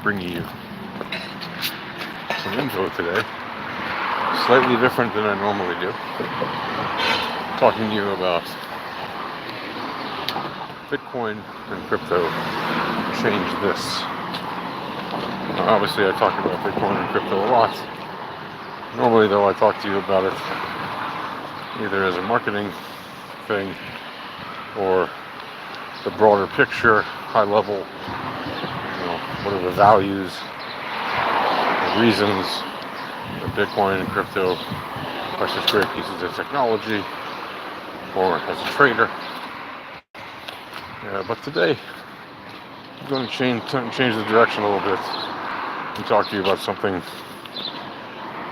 bringing you some info today, slightly different than I normally do. Talking to you about Bitcoin and crypto change this. Now, obviously, I talk about Bitcoin and crypto a lot. Normally, though, I talk to you about it either as a marketing thing or the broader picture, high level, what are the values, the reasons that Bitcoin and crypto are such great pieces of technology, or as a trader. But today, I'm going to change the direction a little bit and talk to you about something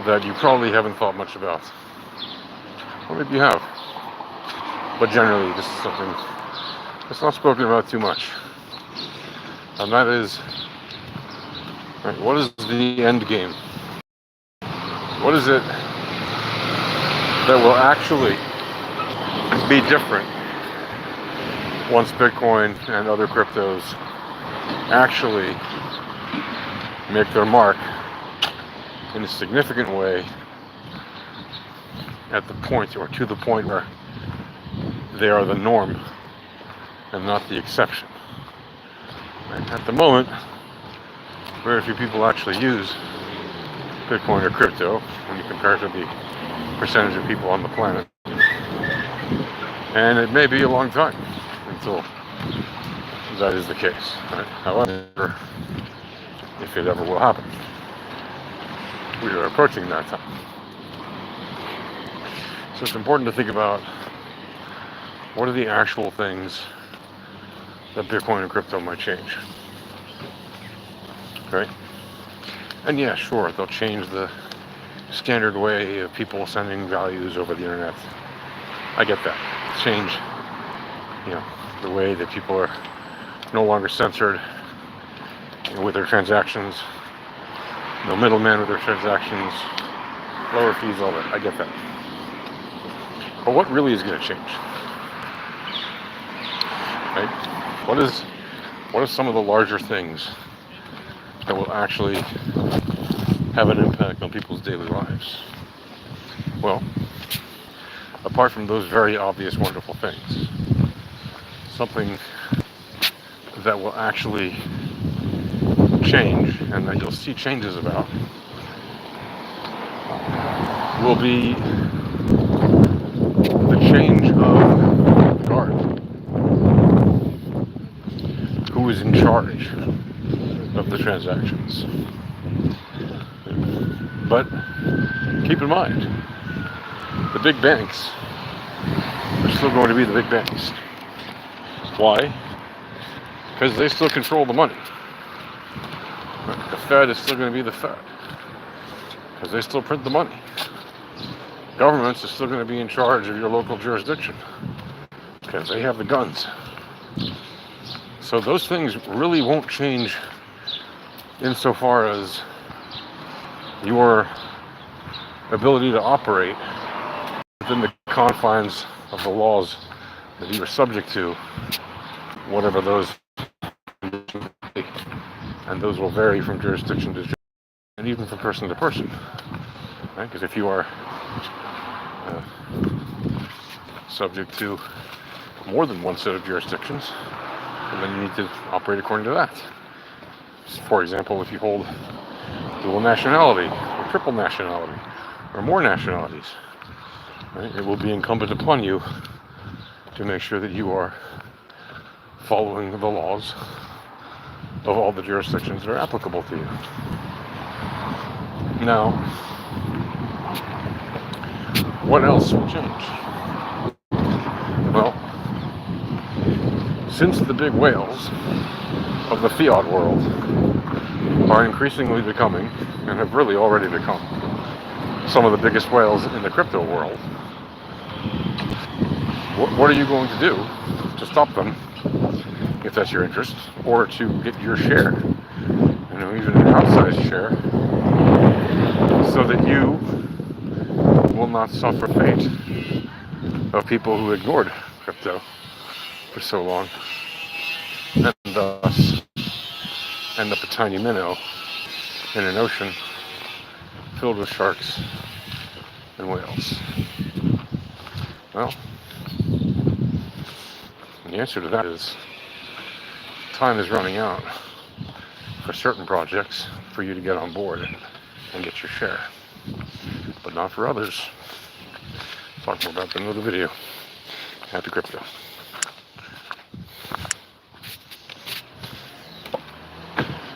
that you probably haven't thought much about. Or maybe you have. But generally, this is something that's not spoken about too much. And that is, right, what is the end game? What is it that will actually be different once Bitcoin and other cryptos actually make their mark in a significant way at the point, or to the point, where they are the norm and not the exception? Right? At the moment, very few people actually use Bitcoin or crypto when you compare it to the percentage of people on the planet. And it may be a long time until that is the case. Right? However, if it ever will happen, we are approaching that time. So it's important to think about what are the actual things that Bitcoin and crypto might change. Okay? And yeah, sure, they'll change the standard way of people sending values over the internet. I get that. Change, the way that people are no longer censored with their transactions, no middleman with their transactions, lower fees, all that. I get that. But what really is going to change? Right? What are some of the larger things that will actually have an impact on people's daily lives? Well, apart from those very obvious, wonderful things, something that will actually change and that you'll see changes about will be the change of guard. Who is in charge of the transactions? But keep in mind, the big banks are still going to be the big banks. Why? Because they still control the money. The Fed is still going to be the Fed because they still print the money. Governments are still going to be in charge of your local jurisdiction because they have the guns. So those things really won't change insofar as your ability to operate within the confines of the laws that you are subject to, whatever those conditions be. And those will vary from jurisdiction to jurisdiction and even from person to person. Right? Because if you are subject to more than one set of jurisdictions, then you need to operate according to that. For example, if you hold dual nationality or triple nationality or more nationalities, right, it will be incumbent upon you to make sure that you are following the laws of all the jurisdictions that are applicable to you. Now, what else will change? Well, since the big whales of the fiat world are increasingly becoming, and have really already become, some of the biggest whales in the crypto world, what are you going to do to stop them, if that's your interest, or to get your share, even an outsized share, so that you will not suffer fate of people who ignored crypto for so long, and thus end up a tiny minnow in an ocean filled with sharks and whales? Well, the answer to that is time is running out for certain projects for you to get on board and get your share, but not for others. Talk more about that in another video. Happy crypto.